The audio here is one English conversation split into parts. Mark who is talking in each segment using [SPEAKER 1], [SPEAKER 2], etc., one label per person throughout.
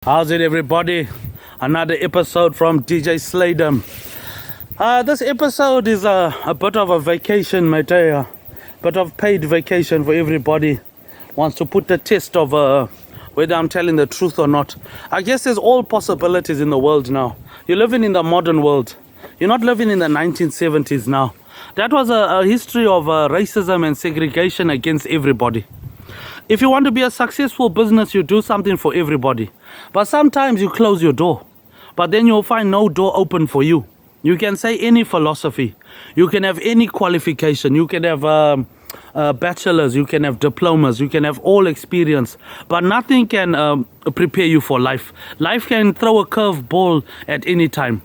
[SPEAKER 1] How's it, everybody? Another episode from DJ Slaydem. This episode is a bit of a vacation, mate. A bit of paid vacation for everybody. Wants to put the test of whether I'm telling the truth or not. I guess there's all possibilities in the world now. You're living in the modern world. You're not living in the 1970s now. That was a history of racism and segregation against everybody. If you want to be a successful business, you do something for everybody. But sometimes you close your door. But then you'll find no door open for you. You can say any philosophy. You can have any qualification. You can have bachelors. You can have diplomas. You can have all experience. But nothing can prepare you for life. Life can throw a curve ball at any time.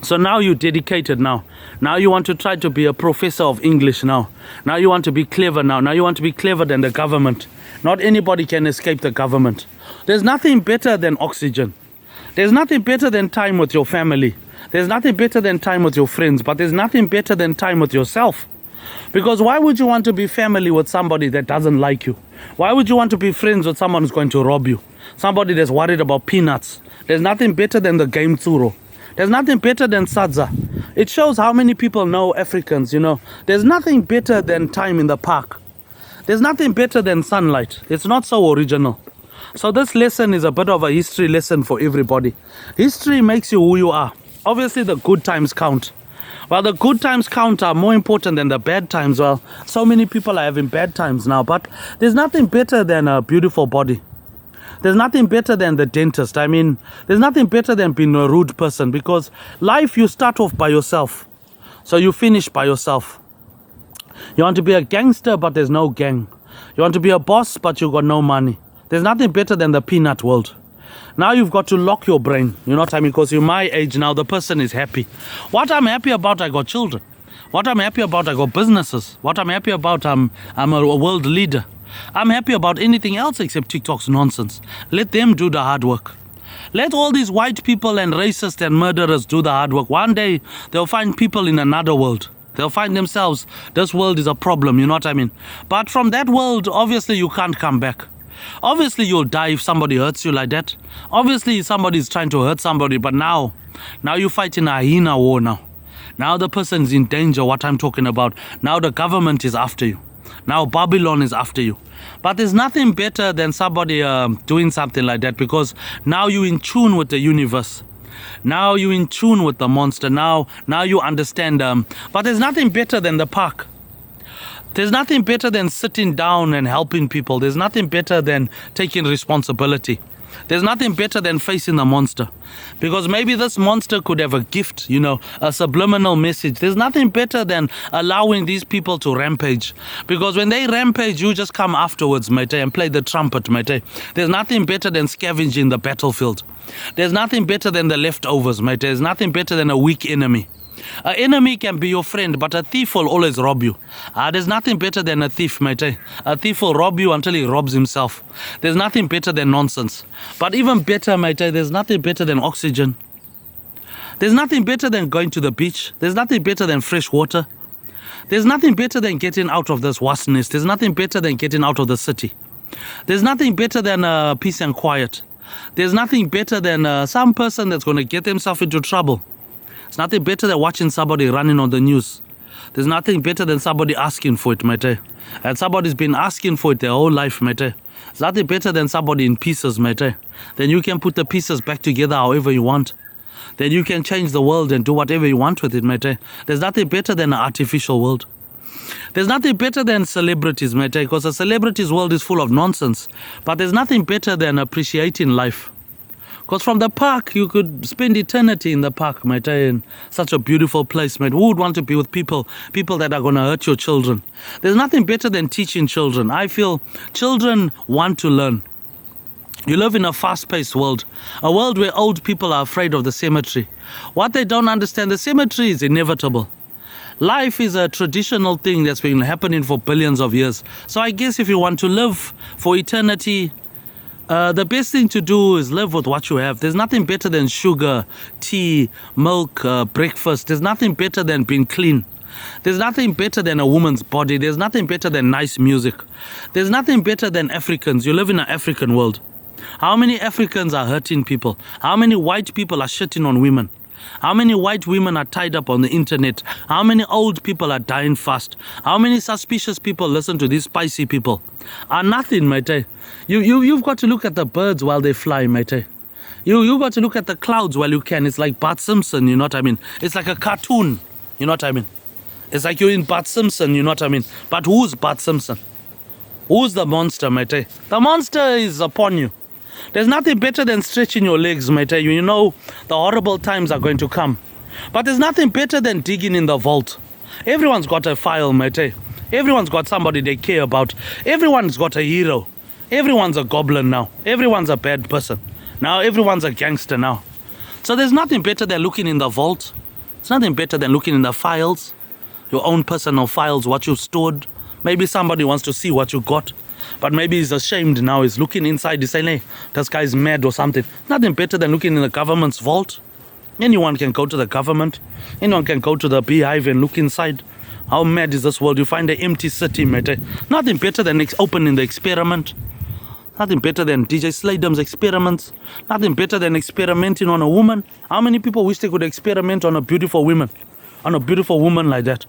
[SPEAKER 1] So now you're dedicated now. Now you want to try to be a professor of English now. Now you want to be clever now. Now you want to be clever than the government. Not anybody can escape the government. There's nothing better than oxygen. There's nothing better than time with your family. There's nothing better than time with your friends. But there's nothing better than time with yourself. Because why would you want to be family with somebody that doesn't like you? Why would you want to be friends with someone who's going to rob you? Somebody that's worried about peanuts. There's nothing better than the game tsuro. There's nothing better than sadza. It shows how many people know Africans, you know. There's nothing better than time in the park. There's nothing better than sunlight. It's not so original. So this lesson is a bit of a history lesson for everybody. History makes you who you are. Obviously the good times count. Well, the good times count are more important than the bad times. Well, so many people are having bad times now. But there's nothing better than a beautiful body. There's nothing better than the dentist. I mean, there's nothing better than being a rude person, because life, you start off by yourself. So you finish by yourself. You want to be a gangster, but there's no gang. You want to be a boss, but you got no money. There's nothing better than the peanut world. Now you've got to lock your brain. You know what I mean? Because you're my age now, the person is happy. What I'm happy about, I got children. What I'm happy about, I got businesses. What I'm happy about, I'm a world leader. I'm happy about anything else except TikTok's nonsense. Let them do the hard work. Let all these white people and racists and murderers do the hard work. One day, they'll find people in another world. They'll find themselves, this world is a problem, you know what I mean? But from that world, obviously you can't come back. Obviously you'll die if somebody hurts you like that. Obviously somebody's trying to hurt somebody, but now you're fighting a hyena war now. Now the person's in danger, what I'm talking about. Now the government is after you. Now Babylon is after you. But there's nothing better than somebody doing something like that, because now you're in tune with the universe. Now you're in tune with the monster. Now you understand. But there's nothing better than the park. There's nothing better than sitting down and helping people. There's nothing better than taking responsibility. There's nothing better than facing the monster. Because maybe this monster could have a gift, you know, a subliminal message. There's nothing better than allowing these people to rampage. Because when they rampage, you just come afterwards, mate, and play the trumpet, mate. There's nothing better than scavenging the battlefield. There's nothing better than the leftovers, mate. There's nothing better than a weak enemy. An enemy can be your friend, but a thief will always rob you. There's nothing better than a thief, mate. A thief will rob you until he robs himself. There's nothing better than nonsense. But even better, mate, there's nothing better than oxygen. There's nothing better than going to the beach. There's nothing better than fresh water. There's nothing better than getting out of this wasp nest. There's nothing better than getting out of the city. There's nothing better than peace and quiet. There's nothing better than some person that's going to get themselves into trouble. It's nothing better than watching somebody running on the news. There's nothing better than somebody asking for it, mate. And somebody's been asking for it their whole life, mate. It's nothing better than somebody in pieces, mate. Then you can put the pieces back together however you want. Then you can change the world and do whatever you want with it, mate. There's nothing better than an artificial world. There's nothing better than celebrities, mate, because a celebrity's world is full of nonsense. But there's nothing better than appreciating life. Because from the park, you could spend eternity in the park, mate, in such a beautiful place, mate. Who would want to be with people that are going to hurt your children? There's nothing better than teaching children. I feel children want to learn. You live in a fast-paced world, a world where old people are afraid of the cemetery. What they don't understand, the cemetery is inevitable. Life is a traditional thing that's been happening for billions of years. So I guess if you want to live for eternity, the best thing to do is live with what you have. There's nothing better than sugar, tea, milk, breakfast. There's nothing better than being clean. There's nothing better than a woman's body. There's nothing better than nice music. There's nothing better than Africans. You live in an African world. How many Africans are hurting people? How many white people are shitting on women? How many white women are tied up on the internet? How many old people are dying fast? How many suspicious people listen to these spicy people? Are nothing, mate. You've got to look at the birds while they fly, mate. You got to look at the clouds while you can. It's like Bart Simpson, you know what I mean? It's like a cartoon, you know what I mean? It's like you're in Bart Simpson, you know what I mean? But who's Bart Simpson? Who's the monster, mate? The monster is upon you. There's nothing better than stretching your legs, mate. You know the horrible times are going to come. But there's nothing better than digging in the vault. Everyone's got a file, mate. Everyone's got somebody they care about. Everyone's got a hero. Everyone's a goblin now. Everyone's a bad person. Now everyone's a gangster now. So there's nothing better than looking in the vault. It's nothing better than looking in the files. Your own personal files, what you've stored. Maybe somebody wants to see what you got. But maybe he's ashamed now. He's looking inside. He's saying, hey, this guy's mad or something. Nothing better than looking in the government's vault. Anyone can go to the government. Anyone can go to the beehive and look inside. How mad is this world? You find an empty city, mate. Nothing better than opening the experiment. Nothing better than DJ Slaydem's experiments. Nothing better than experimenting on a woman. How many people wish they could experiment on a beautiful woman? On a beautiful woman like that?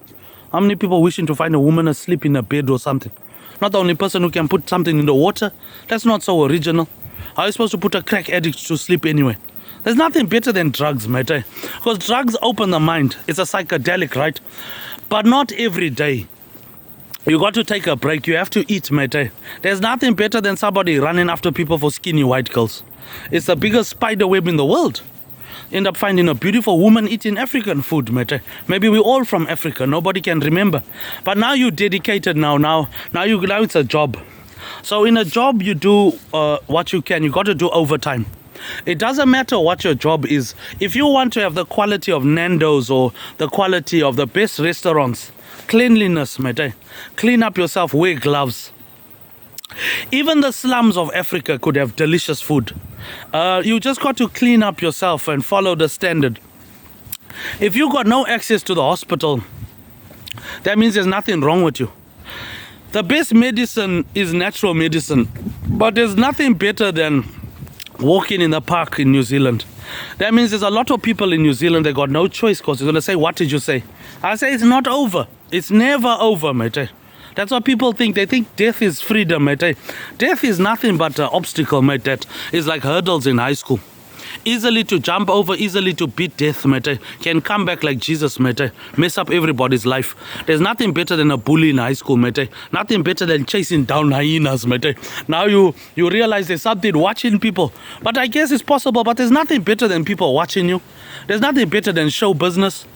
[SPEAKER 1] How many people wishing to find a woman asleep in a bed or something? Not the only person who can put something in the water. That's not so original. How are you supposed to put a crack addict to sleep anyway? There's nothing better than drugs, mate. Because drugs open the mind. It's a psychedelic, right? But not every day. You got to take a break. You have to eat, mate. There's nothing better than somebody running after people for skinny white girls. It's the biggest spider web in the world. End up finding a beautiful woman eating African food, mate. Maybe we're all from Africa. Nobody can remember. But now you're dedicated now it's a job. So in a job, you do what you can. You got to do overtime. It doesn't matter what your job is. If you want to have the quality of Nando's or the quality of the best restaurants, cleanliness, mate. Clean up yourself, wear gloves. Even the slums of Africa could have delicious food. You just got to clean up yourself and follow the standard. If you got no access to the hospital, that means there's nothing wrong with you. The best medicine is natural medicine, but there's nothing better than walking in the park in New Zealand. That means there's a lot of people in New Zealand, they got no choice because they're going to say, what did you say? I say it's not over. It's never over, mate. That's what people think. They think death is freedom, mate. Death is nothing but an obstacle, mate. That is like hurdles in high school. Easily to jump over, easily to beat death, mate. Can come back like Jesus, mate. Mess up everybody's life. There's nothing better than a bully in high school, mate. Nothing better than chasing down hyenas, mate. Now you realize there's something watching people. But I guess it's possible, but there's nothing better than people watching you. There's nothing better than show business.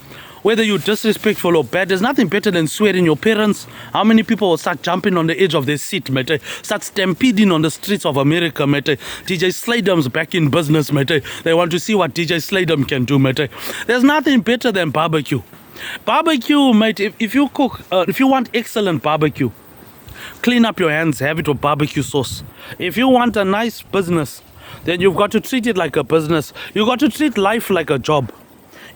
[SPEAKER 1] Whether you're disrespectful or bad, there's nothing better than swearing your parents. How many people will start jumping on the edge of their seat, mate? Start stampeding on the streets of America, mate? DJ Slaydem's back in business, mate. They want to see what DJ Slaydem can do, mate. There's nothing better than barbecue. Barbecue, mate, if you cook, if you want excellent barbecue, clean up your hands, have it with barbecue sauce. If you want a nice business, then you've got to treat it like a business. You've got to treat life like a job.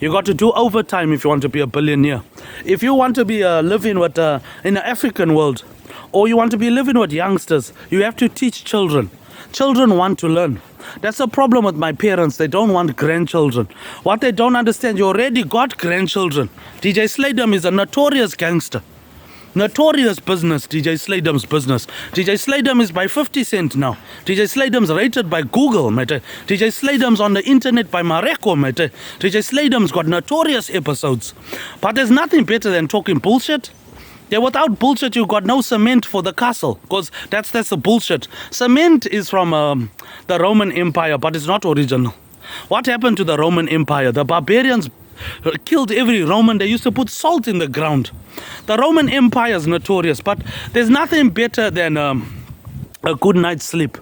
[SPEAKER 1] You got to do overtime if you want to be a billionaire. If you want to be living with in the African world, or you want to be living with youngsters, you have to teach children. Children want to learn. That's the problem with my parents. They don't want grandchildren. What they don't understand, you already got grandchildren. DJ Slaydem is a notorious gangster. Notorious business, DJ Slaydem's business. DJ Slaydem is by 50 Cent now. DJ Slaydem's rated by Google, mate. DJ Slaydem's on the internet by Mareko, mate. DJ Slaydem's got notorious episodes. But there's nothing better than talking bullshit. Yeah, without bullshit, you got no cement for the castle. Because that's the bullshit. Cement is from the Roman Empire, but it's not original. What happened to the Roman Empire? The barbarians killed every Roman. They used to put salt in the ground. The Roman Empire is notorious, but there's nothing better than a good night's sleep.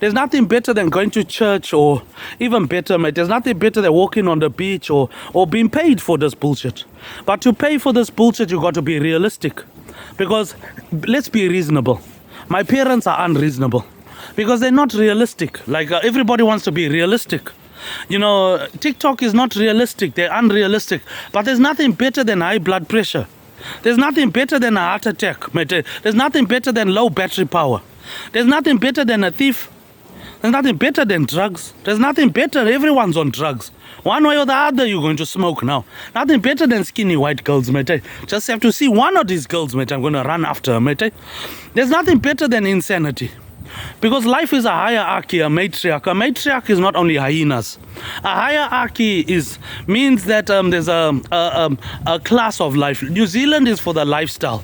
[SPEAKER 1] There's nothing better than going to church, or even better, mate, there's nothing better than walking on the beach or being paid for this bullshit. But to pay for this bullshit, you got to be realistic. Because let's be reasonable. My parents are unreasonable because they're not realistic. Like everybody wants to be realistic. You know, TikTok is not realistic. They're unrealistic. But there's nothing better than high blood pressure. There's nothing better than a heart attack, mate. There's nothing better than low battery power. There's nothing better than a thief. There's nothing better than drugs. There's nothing better. Everyone's on drugs. One way or the other, you're going to smoke now. Nothing better than skinny white girls, mate. Just have to see one of these girls, mate. I'm going to run after her, mate. There's nothing better than insanity. Because life is a hierarchy, a matriarch. A matriarch is not only hyenas. A hierarchy means that there's a class of life. New Zealand is for the lifestyle.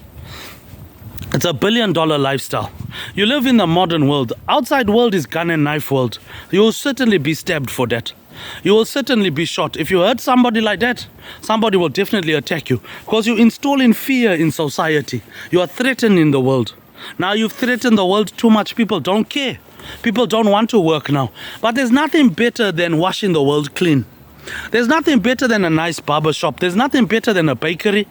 [SPEAKER 1] It's $1 billion lifestyle. You live in the modern world. Outside world is gun and knife world. You will certainly be stabbed for that. You will certainly be shot. If you hurt somebody like that, somebody will definitely attack you. Because you're installing fear in society. You are threatening the world. Now you've threatened the world too much. People don't care. People don't want to work now. But there's nothing better than washing the world clean. There's nothing better than a nice barber shop. There's nothing better than a bakery.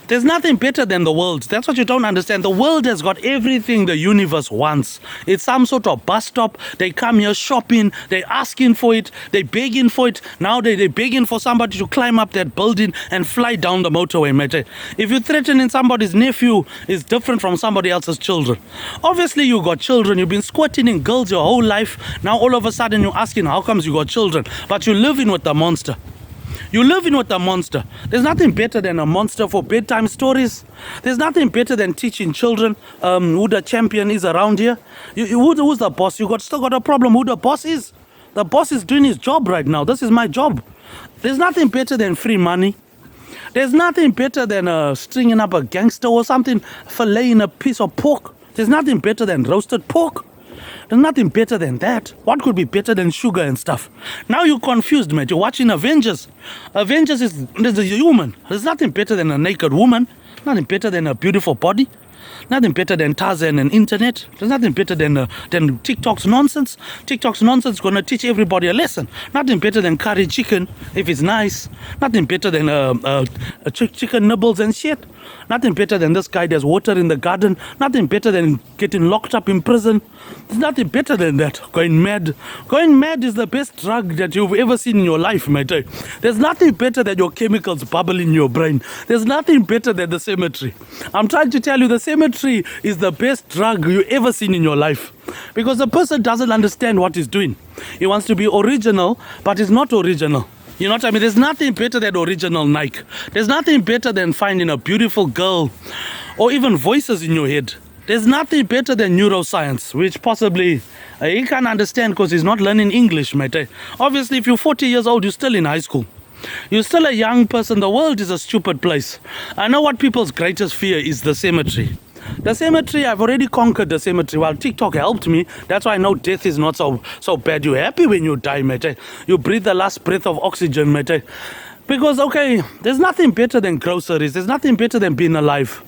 [SPEAKER 1] There's nothing better than the world. That's what you don't understand. The world has got everything the universe wants. It's some sort of bus stop. They come here shopping. They're asking for it. They're begging for it. Now they're begging for somebody to climb up that building and fly down the motorway, mate. If you're threatening somebody's nephew, it's different from somebody else's children. Obviously, you got children. You've been squatting in girls your whole life. Now all of a sudden you're asking how comes you got children. But you're living with the monster. You're living with a monster. There's nothing better than a monster for bedtime stories. There's nothing better than teaching children who the champion is around here. Who's the boss? Still got a problem who the boss is. The boss is doing his job right now. This is my job. There's nothing better than free money. There's nothing better than stringing up a gangster or something, filleting a piece of pork. There's nothing better than roasted pork. There's nothing better than that. What could be better than sugar and stuff? Now you're confused, mate. You're watching Avengers. Avengers is a human. There's nothing better than a naked woman. Nothing better than a beautiful body. Nothing better than Tarzan and internet. There's nothing better than TikTok's nonsense. TikTok's nonsense is going to teach everybody a lesson. Nothing better than curry chicken if it's nice. Nothing better than chicken nibbles and shit. Nothing better than this guy. There's water in the garden. Nothing better than getting locked up in prison. There's nothing better than that. Going mad. Going mad is the best drug that you've ever seen in your life, mate. There's nothing better than your chemicals bubbling in your brain. There's nothing better than the cemetery. I'm trying to tell you, the cemetery is the best drug you ever seen in your life. Because the person doesn't understand what he's doing. He wants to be original, but he's not original. You know what I mean? There's nothing better than original Nike. There's nothing better than finding a beautiful girl or even voices in your head. There's nothing better than neuroscience, which possibly he can't understand because he's not learning English, mate. Obviously, if you're 40 years old, you're still in high school. You're still a young person. The world is a stupid place. I know what people's greatest fear is: the cemetery. The cemetery, I've already conquered the cemetery. Well, TikTok helped me. That's why I know death is not so bad. You're happy when you die, mate. You breathe the last breath of oxygen, mate. Because, okay, there's nothing better than groceries. There's nothing better than being alive.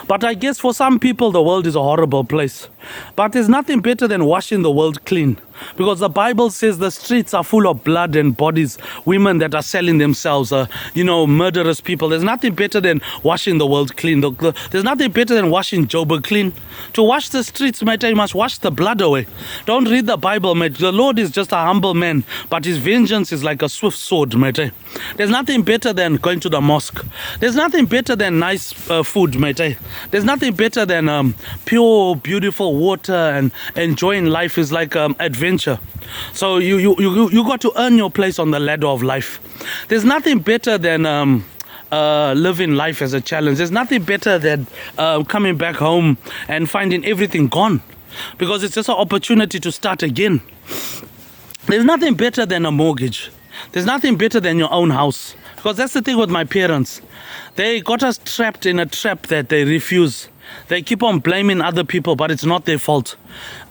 [SPEAKER 1] But I guess for some people, the world is a horrible place. But there's nothing better than washing the world clean. Because the Bible says the streets are full of blood and bodies, women that are selling themselves, murderous people. There's nothing better than washing the world clean. There's nothing better than washing Joburg clean. To wash the streets, mate, you must wash the blood away. Don't read the Bible, mate. The Lord is just a humble man, but his vengeance is like a swift sword, mate. There's nothing better than going to the mosque. There's nothing better than nice food, mate. There's nothing better than pure, beautiful water, and enjoying life is like adventure. So you got to earn your place on the ladder of life. There's nothing better than living life as a challenge. There's nothing better than coming back home and finding everything gone, because it's just an opportunity to start again. There's nothing better than a mortgage. There's nothing better than your own house. Because that's the thing with my parents. They got us trapped in a trap that they refuse. They keep on blaming other people, but it's not their fault.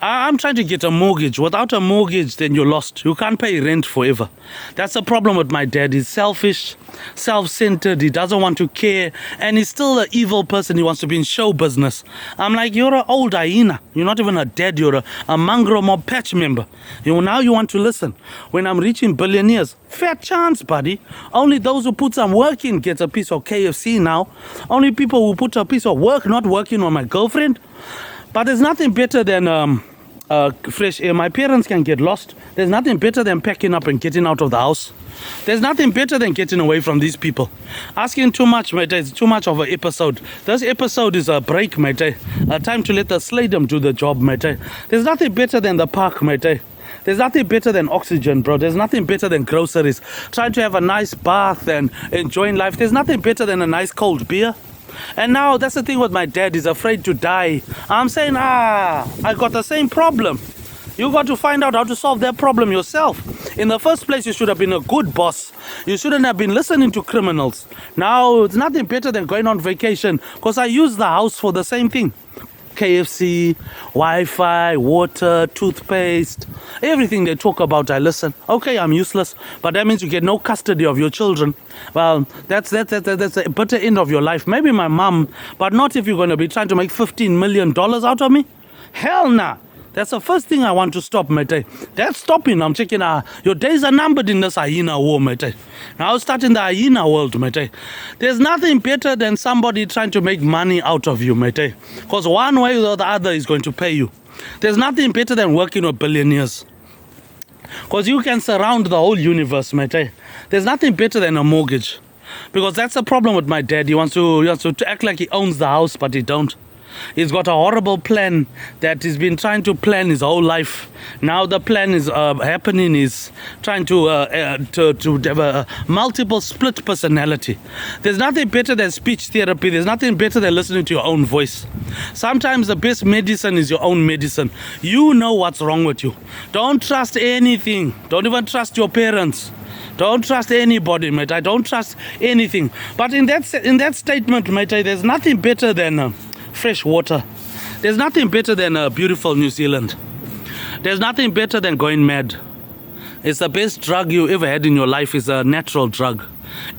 [SPEAKER 1] I'm trying to get a mortgage. Without a mortgage, then you're lost. You can't pay rent forever. That's the problem with my dad. He's selfish, self-centered. He doesn't want to care. And he's still an evil person. He wants to be in show business. I'm like, you're an old hyena. You're not even a dad. You're a Mangro Mob patch member. Now you want to listen. When I'm reaching billionaires, fair chance, buddy. Only those who put some work in get a piece of KFC now. Only people who put a piece of work, not working on my girlfriend. But there's nothing better than fresh air. My parents can get lost. There's nothing better than packing up and getting out of the house. There's nothing better than getting away from these people. Asking too much, mate. It's too much of an episode. This episode is a break, mate. Time to let the slaydem do the job, mate. There's nothing better than the park, mate. There's nothing better than oxygen, bro. There's nothing better than groceries. Trying to have a nice bath and enjoying life. There's nothing better than a nice cold beer. And now that's the thing with my dad. He's afraid to die. I'm saying, I got the same problem. You got to find out how to solve that problem yourself. In the first place, you should have been a good boss. You shouldn't have been listening to criminals. Now, it's nothing better than going on vacation, because I use the house for the same thing. KFC, Wi-Fi, water, toothpaste, everything they talk about, I listen. Okay, I'm useless, but that means you get no custody of your children. Well, that's a better end of your life. Maybe my mom, but not if you're going to be trying to make $15 million out of me. Hell nah. That's the first thing I want to stop, mate. That's stopping. I'm checking, your days are numbered in this hyena war, mate. Now starting the hyena world, mate. There's nothing better than somebody trying to make money out of you, mate. Because one way or the other is going to pay you. There's nothing better than working with billionaires. Because you can surround the whole universe, mate. There's nothing better than a mortgage. Because that's the problem with my dad. He wants to act like he owns the house, but he don't. He's got a horrible plan that he's been trying to plan his whole life. Now the plan is happening. He's trying to have a multiple split personality. There's nothing better than speech therapy. There's nothing better than listening to your own voice. Sometimes the best medicine is your own medicine. You know what's wrong with you. Don't trust anything. Don't even trust your parents. Don't trust anybody, mate. I don't trust anything. But in that statement, mate, there's nothing better than fresh water. There's nothing better than beautiful New Zealand. There's nothing better than going mad. It's the best drug you ever had in your life. Is a natural drug.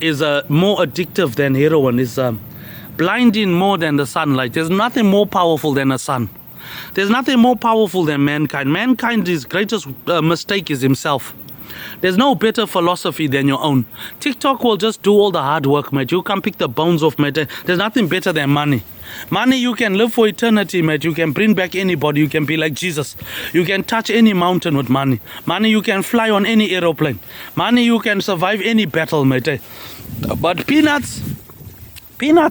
[SPEAKER 1] Is more addictive than heroin. Is blinding more than the sunlight. There's nothing more powerful than the sun. There's nothing more powerful than mankind. Mankind's greatest mistake is himself. There's no better philosophy than your own. TikTok will just do all the hard work, mate. You can't pick the bones off, mate. There's nothing better than money. Money, you can live for eternity, mate. You can bring back anybody. You can be like Jesus. You can touch any mountain with money. Money, you can fly on any aeroplane. Money, you can survive any battle, mate. But peanuts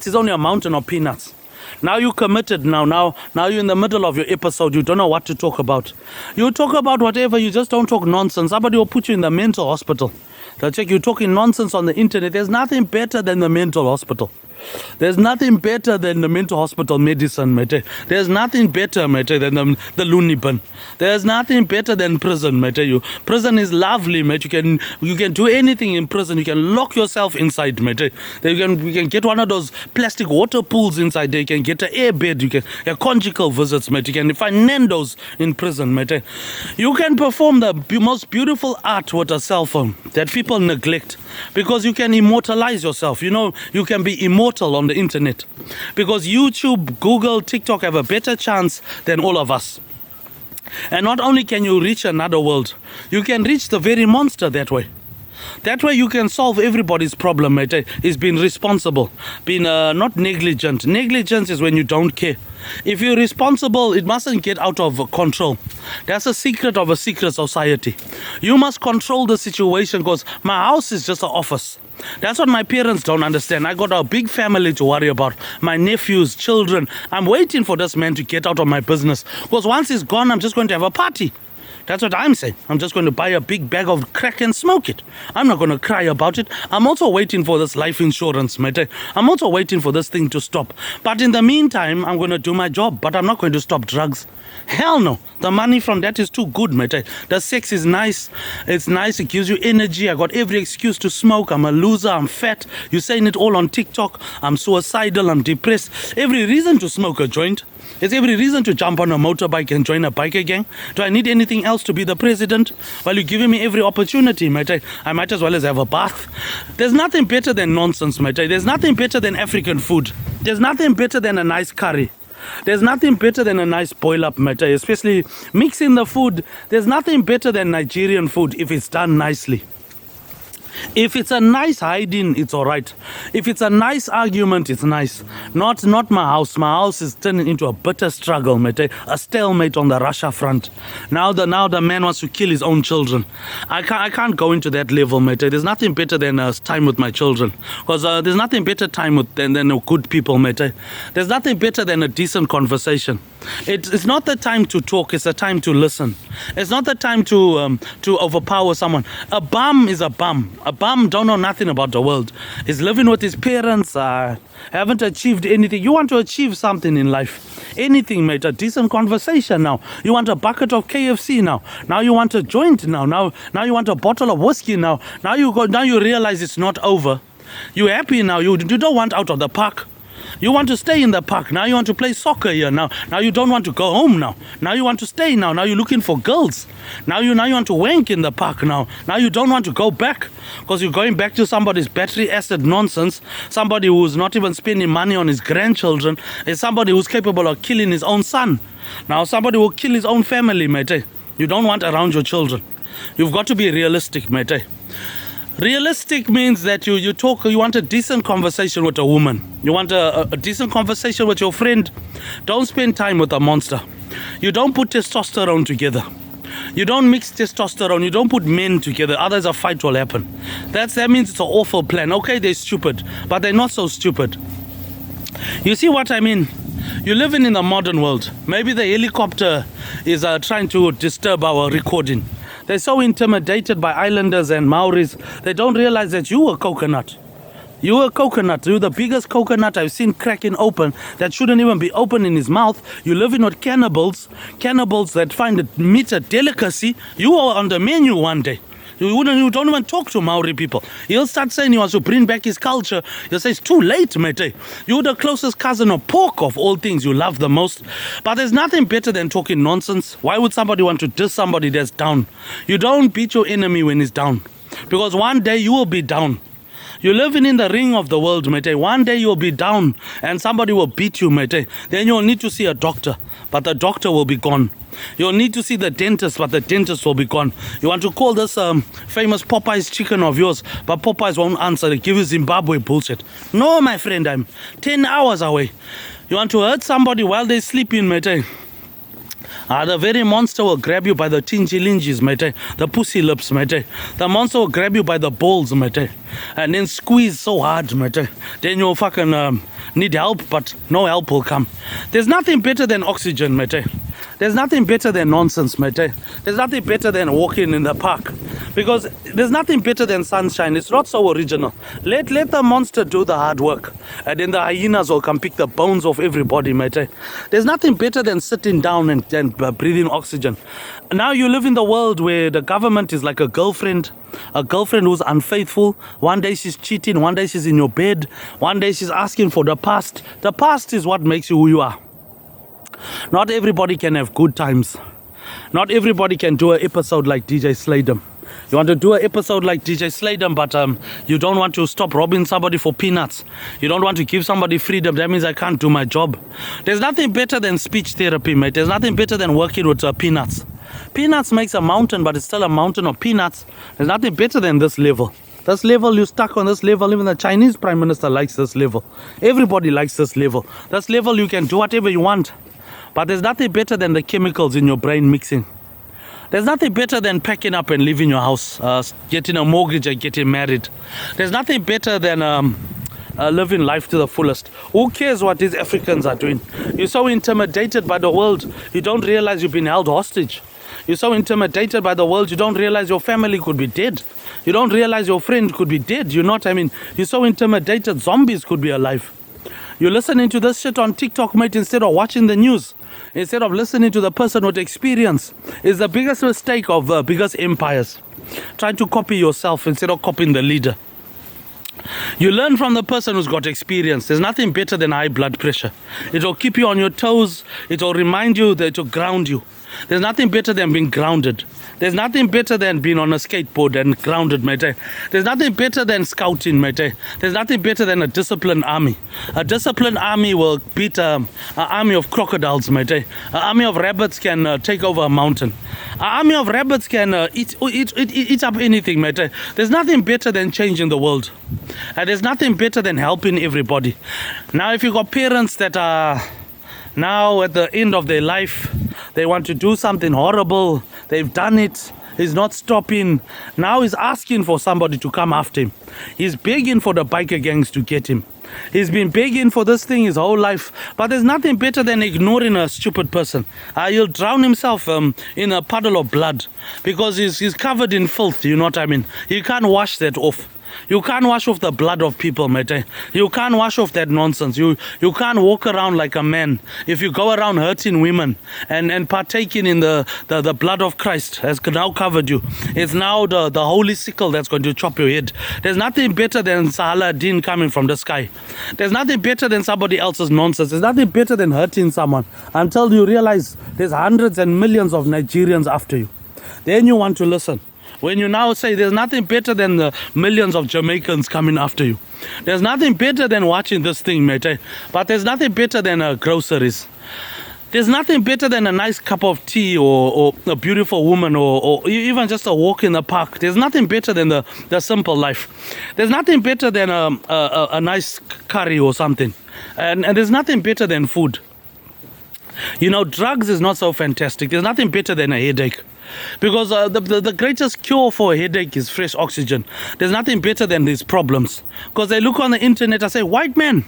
[SPEAKER 1] is only a mountain of peanuts. Now you committed. Now you're in the middle of your episode. You don't know what to talk about. You talk about whatever. You just don't talk nonsense. Somebody will put you in the mental hospital. They'll check you talking nonsense on the internet. There's nothing better than the mental hospital. There's nothing better than the mental hospital medicine, mate. There's nothing better, mate, than the loony bin. There's nothing better than prison, mate. Prison is lovely, mate. You can do anything in prison. You can lock yourself inside, mate. You can get one of those plastic water pools inside there. You can get an air bed. You can get conjugal visits, mate. You can find Nando's in prison, mate. You can perform the most beautiful art with a cell phone that people neglect, because you can immortalize yourself. You know, you can be immortal on the internet, because YouTube, Google, TikTok have a better chance than all of us. And not only can you reach another world, you can reach the very monster that way. That way you can solve everybody's problem, mate. Is being responsible, being not negligent. Negligence is when you don't care. If you're responsible, it mustn't get out of control. That's a secret of a secret society. You must control the situation, because my house is just an office. That's what my parents don't understand. I got a big family to worry about. My nephews, children. I'm waiting for this man to get out of my business, because once he's gone, I'm just going to have a party. That's what I'm saying. I'm just going to buy a big bag of crack and smoke it. I'm not going to cry about it. I'm also waiting for this life insurance, mate. I'm also waiting for this thing to stop. But in the meantime, I'm going to do my job. But I'm not going to stop drugs. Hell no. The money from that is too good, mate. The sex is nice. It's nice. It gives you energy. I got every excuse to smoke. I'm a loser. I'm fat. You're saying it all on TikTok. I'm suicidal. I'm depressed. Every reason to smoke a joint. There's every reason to jump on a motorbike and join a biker gang. Do I need anything else to be the president? Well, you're giving me every opportunity, mate. I might as well as have a bath. There's nothing better than nonsense, mate. There's nothing better than African food. There's nothing better than a nice curry. There's nothing better than a nice boil-up, mate. Especially mixing the food. There's nothing better than Nigerian food if it's done nicely. If it's a nice hiding, it's all right. If it's a nice argument, it's nice. Not my house. My house is turning into a bitter struggle, mate. A stalemate on the Russia front. Now the man wants to kill his own children. I can't go into that level, mate. There's nothing better than time with my children. Because there's nothing better time with than good people, mate. There's nothing better than a decent conversation. It's not the time to talk. It's the time to listen. It's not the time to overpower someone. A bum is a bum. A bum don't know nothing about the world. He's living with his parents. Haven't achieved anything. You want to achieve something in life. Anything, mate. A decent conversation now. You want a bucket of KFC now. Now you want a joint now. Now you want a bottle of whiskey now. Now you realize it's not over. You're happy now. You don't want out of the park. You want to stay in the park. Now you want to play soccer here. Now you don't want to go home now. Now you want to stay now. Now you're looking for girls. Now you want to wank in the park now. Now you don't want to go back because you're going back to somebody's battery acid nonsense. Somebody who's not even spending money on his grandchildren. Is somebody who's capable of killing his own son. Now somebody will kill his own family, mate. You don't want around your children. You've got to be realistic, mate. Realistic means that you want a decent conversation with a woman. You want a decent conversation with your friend. Don't spend time with a monster. You don't put testosterone together. You don't mix testosterone. You don't put men together. Otherwise a fight will happen. That means it's an awful plan. Okay, they're stupid, but they're not so stupid. You see what I mean? You're living in the modern world. Maybe the helicopter is trying to disturb our recording. They're so intimidated by islanders and Maoris, they don't realize that you were coconut. You were coconut. You're the biggest coconut I've seen cracking open that shouldn't even be open in his mouth. You're living with cannibals that find meat a delicacy. You are on the menu one day. You don't even talk to Maori people. He'll start saying he wants to bring back his culture. He'll say it's too late, mate. You're the closest cousin of pork of all things you love the most. But there's nothing better than talking nonsense. Why would somebody want to diss somebody that's down? You don't beat your enemy when he's down. Because one day you will be down. You're living in the ring of the world, mate. One day you'll be down and somebody will beat you, mate. Then you'll need to see a doctor, but the doctor will be gone. You'll need to see the dentist, but the dentist will be gone. You want to call this famous Popeye's chicken of yours, but Popeyes won't answer. They give you Zimbabwe bullshit. No, my friend, I'm 10 hours away. You want to hurt somebody while they're sleeping, mate. The very monster will grab you by the tingy-lingies, mate. The pussy lips, mate. The monster will grab you by the balls, mate. And then squeeze so hard, mate. Then you'll fucking need help, but no help will come. There's nothing better than oxygen, mate. There's nothing better than nonsense, mate. There's nothing better than walking in the park. Because there's nothing better than sunshine. It's not so original. Let the monster do the hard work. And then the hyenas will come pick the bones of everybody, mate. There's nothing better than sitting down and breathing oxygen. Now you live in the world where the government is like a girlfriend who's unfaithful. One day she's cheating. One day she's in your bed. One day she's asking for the past. The past is what makes you who you are. Not everybody can have good times. Not everybody can do an episode like DJ Slaydem. You want to do an episode like DJ Slaydem, but you don't want to stop robbing somebody for peanuts. You don't want to give somebody freedom. That means I can't do my job. There's nothing better than speech therapy, mate. There's nothing better than working with peanuts. Peanuts makes a mountain, but it's still a mountain of peanuts. There's nothing better than this level. This level, you're stuck on this level. Even the Chinese Prime Minister likes this level. Everybody likes this level. This level, you can do whatever you want. But there's nothing better than the chemicals in your brain mixing. There's nothing better than packing up and leaving your house, getting a mortgage and getting married. There's nothing better than living life to the fullest. Who cares what these Africans are doing? You're so intimidated by the world, you don't realize you've been held hostage. You're so intimidated by the world, you don't realize your family could be dead. You don't realize your friend could be dead. You're so intimidated, zombies could be alive. You're listening to this shit on TikTok, mate, instead of watching the news. Instead of listening to the person with experience. It's the biggest mistake of the biggest empires. Trying to copy yourself instead of copying the leader. You learn from the person who's got experience. There's nothing better than high blood pressure. It will keep you on your toes. It will remind you that it will ground you. There's nothing better than being grounded. There's nothing better than being on a skateboard and grounded, mate. There's nothing better than scouting, mate. There's nothing better than a disciplined army. A disciplined army will beat an army of crocodiles, mate. An army of rabbits can take over a mountain. An army of rabbits can eat up anything, mate. There's nothing better than changing the world. And there's nothing better than helping everybody. Now, if you got parents that are now at the end of their life, they want to do something horrible, they've done it, he's not stopping. Now he's asking for somebody to come after him. He's begging for the biker gangs to get him. He's been begging for this thing his whole life. But there's nothing better than ignoring a stupid person. He'll drown himself in a puddle of blood because he's covered in filth, you know what I mean? He can't wash that off. You can't wash off the blood of people, mate. You can't wash off that nonsense. You can't walk around like a man. If you go around hurting women and partaking in the blood of Christ has now covered you. It's now the holy sickle that's going to chop your head. There's nothing better than Saladin coming from the sky. There's nothing better than somebody else's nonsense. There's nothing better than hurting someone until you realize there's hundreds and millions of Nigerians after you. Then you want to listen. When you now say there's nothing better than the millions of Jamaicans coming after you. There's nothing better than watching this thing, mate. But there's nothing better than groceries. There's nothing better than a nice cup of tea or a beautiful woman or even just a walk in the park. There's nothing better than the simple life. There's nothing better than a nice curry or something. And there's nothing better than food. You know, drugs is not so fantastic. There's nothing better than a headache. Because the greatest cure for a headache is fresh oxygen. There's nothing better than these problems. Because they look on the internet and say, white man,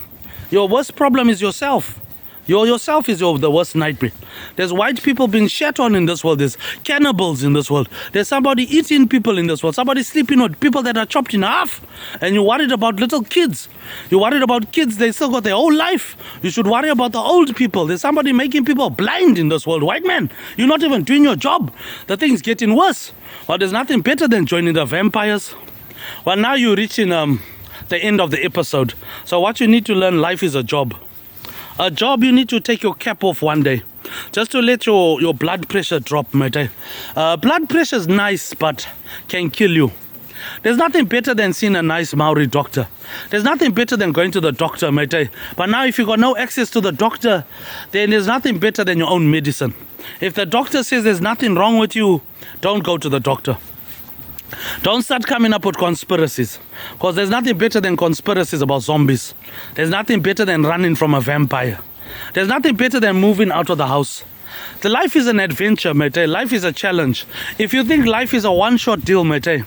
[SPEAKER 1] your worst problem is yourself. Yourself is the worst nightmare. There's white people being shat on in this world. There's cannibals in this world. There's somebody eating people in this world. Somebody sleeping with people that are chopped in half. And you're worried about little kids. You're worried about kids. They still got their whole life. You should worry about the old people. There's somebody making people blind in this world. White man, you're not even doing your job. The thing's getting worse. Well, there's nothing better than joining the vampires. Well, now you're reaching the end of the episode. So what you need to learn, life is a job. A job you need to take your cap off one day. Just to let your blood pressure drop, mate. Blood pressure is nice, but can kill you. There's nothing better than seeing a nice Maori doctor. There's nothing better than going to the doctor, mate. But now if you got no access to the doctor, then there's nothing better than your own medicine. If the doctor says there's nothing wrong with you, don't go to the doctor. Don't start coming up with conspiracies. Because there's nothing better than conspiracies about zombies. There's nothing better than running from a vampire. There's nothing better than moving out of the house. The life is an adventure, mate. Life is a challenge. If you think life is a one-shot deal, mate,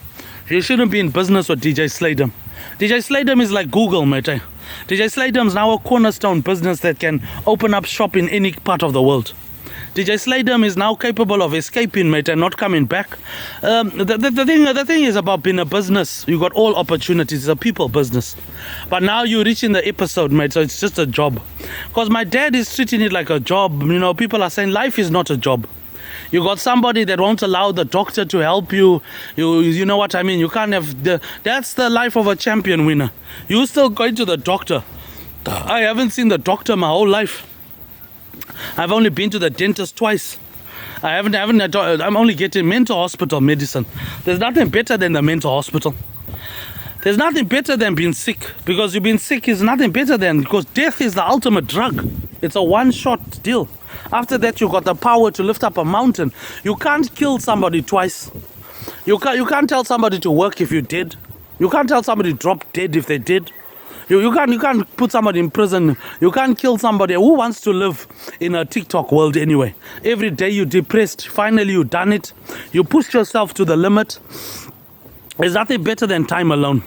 [SPEAKER 1] you shouldn't be in business with DJ Slaydem. DJ Slaydem is like Google, mate. DJ Slaydem is now a cornerstone business that can open up shop in any part of the world. DJ Slaydem is now capable of escaping, mate, and not coming back. The thing is about being a business. You got all opportunities. It's a people business. But now you're reaching the episode, mate, so it's just a job. Because my dad is treating it like a job. You know, people are saying life is not a job. You got somebody that won't allow the doctor to help you. You know what I mean? You can't have that's the life of a champion winner. You still going to the doctor. I haven't seen the doctor my whole life. I've only been to the dentist twice. I'm only getting mental hospital medicine. There's nothing better than the mental hospital. There's nothing better than being sick. Because you've been sick is nothing better than, because death is the ultimate drug. It's a one-shot deal. After that, you got the power to lift up a mountain. You can't kill somebody twice. You can't tell somebody to work if you did. You can't tell somebody to drop dead if they did. You can't put somebody in prison. You can't kill somebody. Who wants to live in a TikTok world anyway? Every day you're depressed. Finally you done it. You pushed yourself to the limit. There's nothing better than time alone.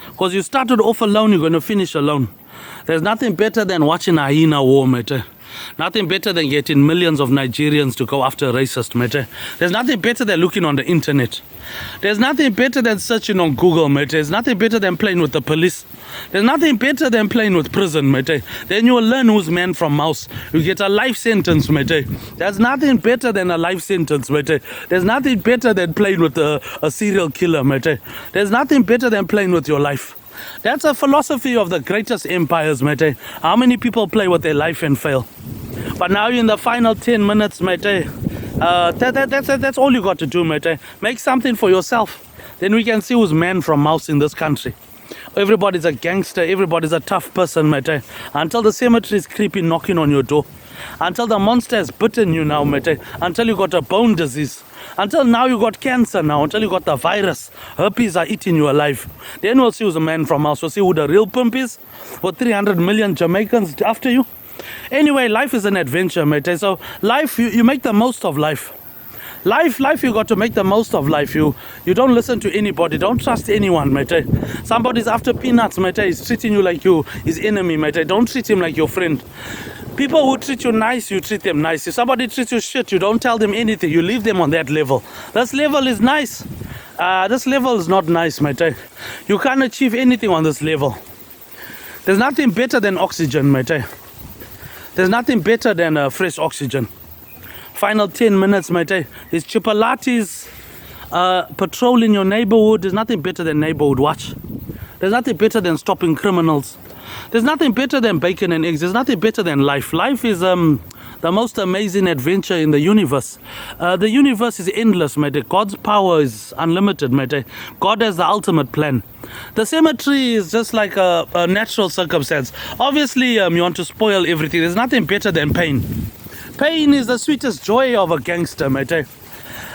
[SPEAKER 1] Because you started off alone, you're going to finish alone. There's nothing better than watching a hyena war, mate. Nothing better than getting millions of Nigerians to go after a racist, mate. There's nothing better than looking on the internet. There's nothing better than searching on Google, mate. There's nothing better than playing with the police. There's nothing better than playing with prison, mate. Then you will learn who's man from mouse. You get a life sentence, mate. There's nothing better than a life sentence, mate. There's nothing better than playing with a serial killer, mate. There's nothing better than playing with your life. That's a philosophy of the greatest empires, mate. How many people play with their life and fail? But now in the final 10 minutes, mate, that's all you got to do, mate. Make something for yourself. Then we can see who's man from mouse in this country. Everybody's a gangster. Everybody's a tough person, mate. Until the cemetery is creeping, knocking on your door. Until the monster has bitten you now, mate. Until you got a bone disease. Until now you got cancer now. Until you got the virus. Herpes are eating you alive. Then we'll see who's a man from mouse. We'll see who the real pimp is. With 300 million Jamaicans after you. Anyway, life is an adventure, mate. So life, you make the most of life. Life, you got to make the most of life. You don't listen to anybody. Don't trust anyone, mate. Somebody's after peanuts, mate. He's treating you like his enemy, mate. Don't treat him like your friend. People who treat you nice, you treat them nice. If somebody treats you shit, you don't tell them anything. You leave them on that level. This level is nice. This level is not nice, mate. You can't achieve anything on this level. There's nothing better than oxygen, mate. There's nothing better than fresh oxygen. Final 10 minutes, mate. There's chipolatis, patrolling your neighborhood. There's nothing better than neighborhood watch. There's nothing better than stopping criminals. There's nothing better than bacon and eggs. There's nothing better than life. Life is the most amazing adventure in the universe. The universe is endless, mate. God's power is unlimited, mate. God has the ultimate plan. The cemetery is just like a natural circumstance. Obviously, you want to spoil everything. There's nothing better than pain. Pain is the sweetest joy of a gangster, mate.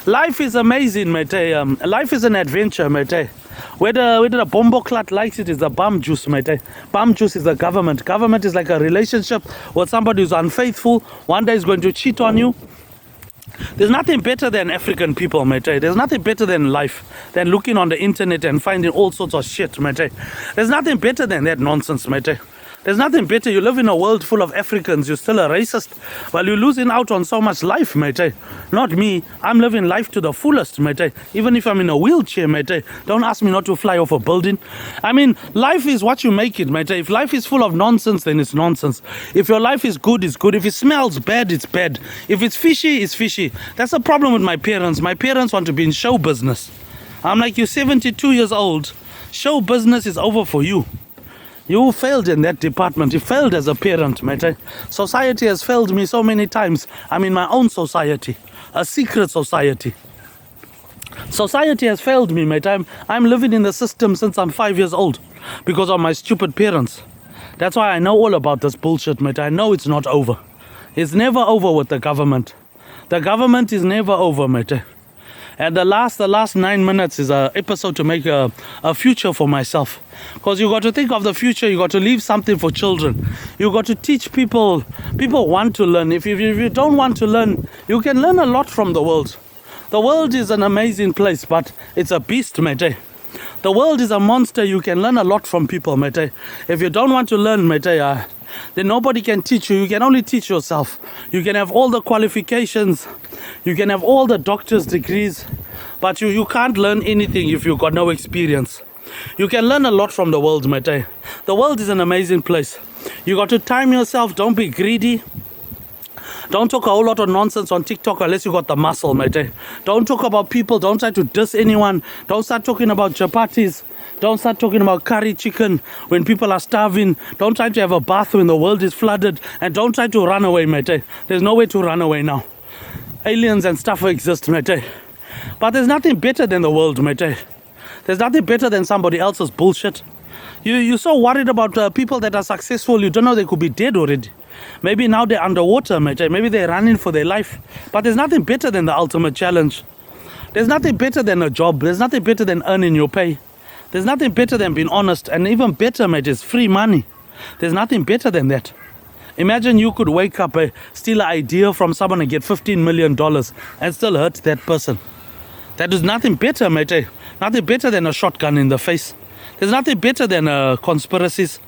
[SPEAKER 1] Life is amazing, mate. Life is an adventure, mate. Whether the bombo clat likes it is the bum juice, mate. Bum juice is the government. Government is like a relationship with somebody who's unfaithful. One day is going to cheat on you. There's nothing better than African people, mate. There's nothing better than life, than looking on the internet and finding all sorts of shit, mate. There's nothing better than that nonsense, mate. There's nothing better. You live in a world full of Africans. You're still a racist. Well, you're losing out on so much life, mate. Not me. I'm living life to the fullest, mate. Even if I'm in a wheelchair, mate. Don't ask me not to fly off a building. I mean, life is what you make it, mate. If life is full of nonsense, then it's nonsense. If your life is good, it's good. If it smells bad, it's bad. If it's fishy, it's fishy. That's the problem with my parents. My parents want to be in show business. I'm like, you're 72 years old. Show business is over for you. You failed in that department. You failed as a parent, mate. Society has failed me so many times. I'm in my own society. A secret society. Society has failed me, mate. I'm living in the system since I'm 5 years old. Because of my stupid parents. That's why I know all about this bullshit, mate. I know it's not over. It's never over with the government. The government is never over, mate. And the last 9 minutes is an episode to make a future for myself. Because you got to think of the future. You got to leave something for children. You got to teach people. People want to learn. If you don't want to learn, you can learn a lot from the world. The world is an amazing place, but it's a beast, mate. The world is a monster. You can learn a lot from people, mate. If you don't want to learn, mate, then nobody can teach you. You can only teach yourself. You can have all the qualifications. You can have all the doctor's degrees. But you can't learn anything if you've got no experience. You can learn a lot from the world, mate. The world is an amazing place. You got to time yourself. Don't be greedy. Don't talk a whole lot of nonsense on TikTok unless you got the muscle, mate. Don't talk about people. Don't try to diss anyone. Don't start talking about chapatis. Don't start talking about curry chicken when people are starving. Don't try to have a bath when the world is flooded. And don't try to run away, mate. There's no way to run away now. Aliens and stuff exist, mate. But there's nothing better than the world, mate. There's nothing better than somebody else's bullshit. You're so worried about people that are successful, you don't know they could be dead already. Maybe now they're underwater, mate. Maybe they're running for their life. But there's nothing better than the ultimate challenge. There's nothing better than a job. There's nothing better than earning your pay. There's nothing better than being honest. And even better, mate, is free money. There's nothing better than that. Imagine you could wake up, steal an idea from someone and get $15 million and still hurt that person. That is nothing better, mate. Nothing better than a shotgun in the face. There's nothing better than conspiracies.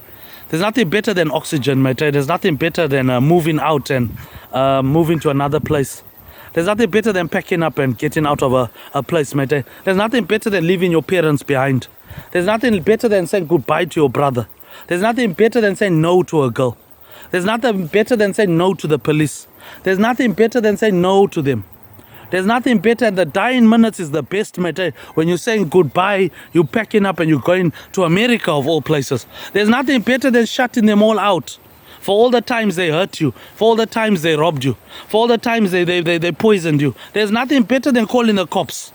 [SPEAKER 1] There's nothing better than oxygen, mate. There's nothing better than moving out and moving to another place. There's nothing better than packing up and getting out of a place, mate. There's nothing better than leaving your parents behind. There's nothing better than saying goodbye to your brother. There's nothing better than saying no to a girl. There's nothing better than saying no to the police. There's nothing better than saying no to them. There's nothing better. The dying minutes is the best, mate. When you're saying goodbye, you're packing up and you're going to America of all places. There's nothing better than shutting them all out. For all the times they hurt you, for all the times they robbed you, for all the times they poisoned you. There's nothing better than calling the cops.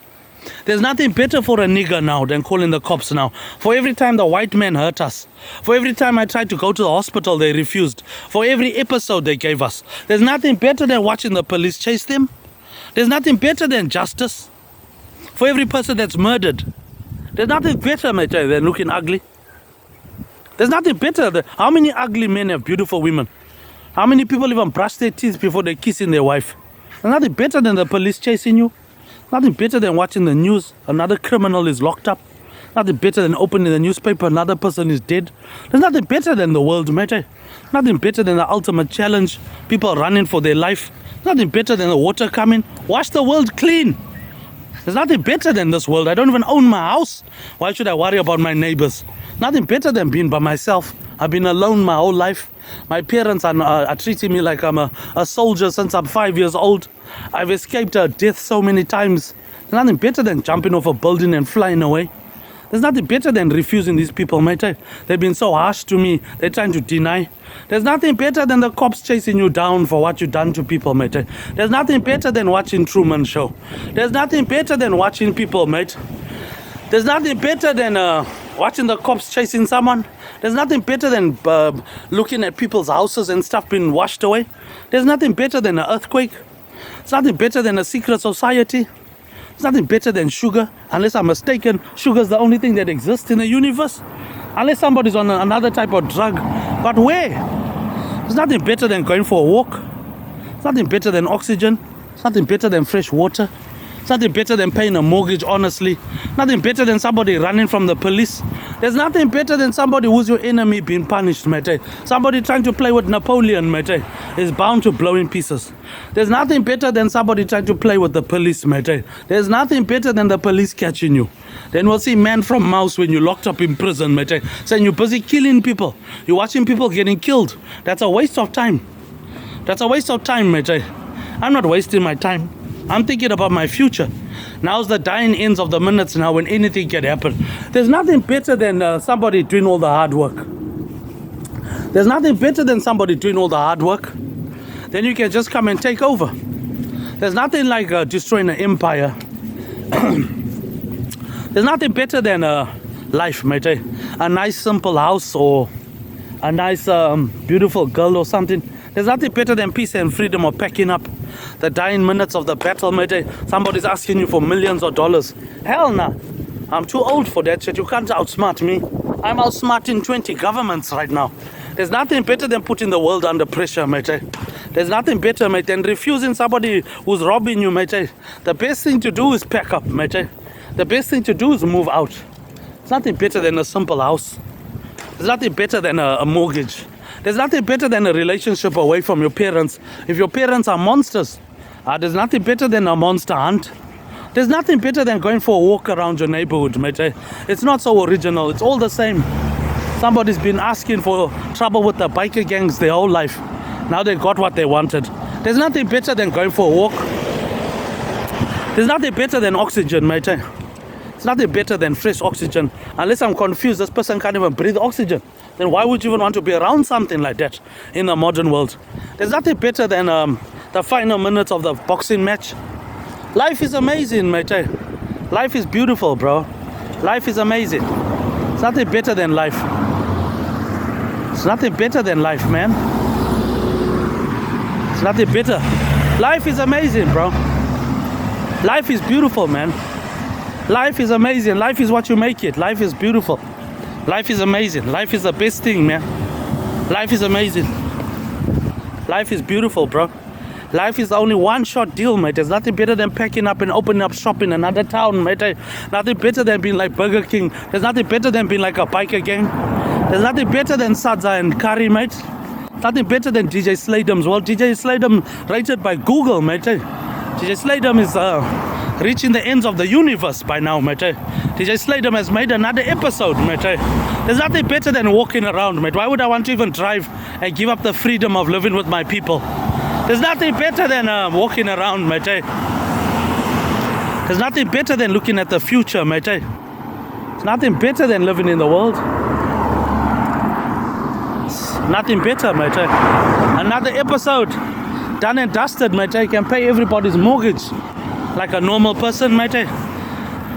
[SPEAKER 1] There's nothing better for a nigger now than calling the cops now. For every time the white man hurt us, for every time I tried to go to the hospital, they refused. For every episode they gave us. There's nothing better than watching the police chase them. There's nothing better than justice. For every person that's murdered, there's nothing better, mate, than looking ugly. There's nothing better. How many ugly men have beautiful women? How many people even brush their teeth before they kissing their wife? There's nothing better than the police chasing you. Nothing better than watching the news. Another criminal is locked up. Nothing better than opening the newspaper. Another person is dead. There's nothing better than the world, mate. Nothing better than the ultimate challenge. People running for their life. Nothing better than the water coming. Wash the world clean. There's nothing better than this world. I don't even own my house. Why should I worry about my neighbors? Nothing better than being by myself. I've been alone my whole life. My parents are treating me like I'm a soldier since I'm 5 years old. I've escaped death so many times. There's nothing better than jumping off a building and flying away. There's nothing better than refusing these people, mate. They've been so harsh to me. They're trying to deny. There's nothing better than the cops chasing you down for what you've done to people, mate. There's nothing better than watching Truman Show. There's nothing better than watching people, mate. There's nothing better than watching the cops chasing someone. There's nothing better than looking at people's houses and stuff being washed away. There's nothing better than an earthquake. It's nothing better than a secret society. It's nothing better than sugar. Unless I'm mistaken, sugar is the only thing that exists in the universe. Unless somebody's on another type of drug. But where? It's nothing better than going for a walk. It's nothing better than oxygen. It's nothing better than fresh water. It's nothing better than paying a mortgage, honestly. Nothing better than somebody running from the police. There's nothing better than somebody who's your enemy being punished, mate. Somebody trying to play with Napoleon, mate, is bound to blow in pieces. There's nothing better than somebody trying to play with the police, mate. There's nothing better than the police catching you. Then we'll see man from mouse when you're locked up in prison, mate, saying you're busy killing people. You're watching people getting killed. That's a waste of time. That's a waste of time, mate. I'm not wasting my time. I'm thinking about my future. Now's the dying ends of the minutes now when anything can happen. There's nothing better than somebody doing all the hard work. There's nothing better than somebody doing all the hard work. Then you can just come and take over. There's nothing like destroying an empire. There's nothing better than life, mate. A nice simple house or a nice beautiful girl or something. There's nothing better than peace and freedom or packing up. The dying minutes of the battle, mate. Somebody's asking you for millions of dollars. Hell nah. I'm too old for that shit. You can't outsmart me. I'm outsmarting 20 governments right now. There's nothing better than putting the world under pressure, mate. There's nothing better, mate, than refusing somebody who's robbing you, mate. The best thing to do is pack up, mate. The best thing to do is move out. There's nothing better than a simple house. There's nothing better than a mortgage. There's nothing better than a relationship away from your parents. If your parents are monsters, there's nothing better than a monster hunt. There's nothing better than going for a walk around your neighborhood, mate. It's not so original. It's all the same. Somebody's been asking for trouble with the biker gangs their whole life. Now they got what they wanted. There's nothing better than going for a walk. There's nothing better than oxygen, mate. It's nothing better than fresh oxygen. Unless I'm confused, this person can't even breathe oxygen. Then why would you even want to be around something like that in the modern world? There's nothing better than the final minutes of the boxing match. Life is amazing, mate. Life is beautiful, bro. Life is amazing. It's nothing better than life. It's nothing better than life, man. It's nothing better. Life is amazing, bro. Life is beautiful, man. Life is amazing. Life is what you make it. Life is beautiful. Life is amazing. Life is the best thing, man. Life is amazing. Life is beautiful, bro. Life is only one-shot deal, mate. There's nothing better than packing up and opening up shop in another town, mate. Nothing better than being like Burger King. There's nothing better than being like a biker gang. There's nothing better than Sadza and Curry, mate. Nothing better than DJ Slaydem's world. DJ Slaydem rated by Google, mate. DJ Slaydem is reaching the ends of the universe by now, mate. DJ Slaydem has made another episode, mate. There's nothing better than walking around, mate. Why would I want to even drive and give up the freedom of living with my people? There's nothing better than walking around, mate. There's nothing better than looking at the future, mate. There's nothing better than living in the world. It's nothing better, mate. Another episode done and dusted, mate. You can pay everybody's mortgage like a normal person, mate.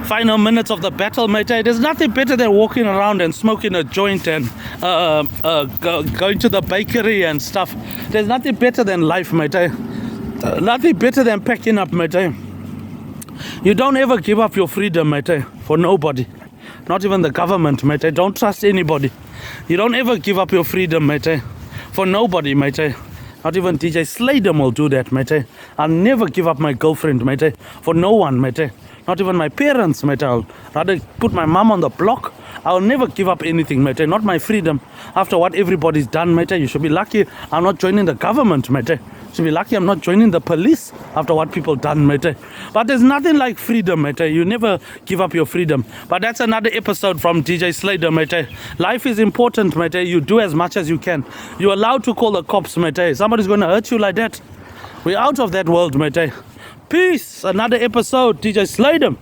[SPEAKER 1] Final minutes of the battle, mate. There's nothing better than walking around and smoking a joint and going to the bakery and stuff. There's nothing better than life, mate. Nothing better than packing up, mate. You don't ever give up your freedom, mate, for nobody. Not even the government, mate. Don't trust anybody. You don't ever give up your freedom, mate, for nobody, mate. Not even DJ slaydem will do that, mate. I'll never give up my girlfriend, mate, for no one, mate. Not even my parents, mate. I'll rather put my mom on the block. I'll never give up anything, mate. Not my freedom. After what everybody's done, mate. You should be lucky I'm not joining the government, mate. You should be lucky I'm not joining the police after what people done, mate. But there's nothing like freedom, mate. You never give up your freedom. But that's another episode from DJ slaydem, mate. Life is important, mate. You do as much as you can. You're allowed to call the cops, mate. Somebody's going to hurt you like that. We're out of that world, mate. Peace. Another episode, DJ slaydem.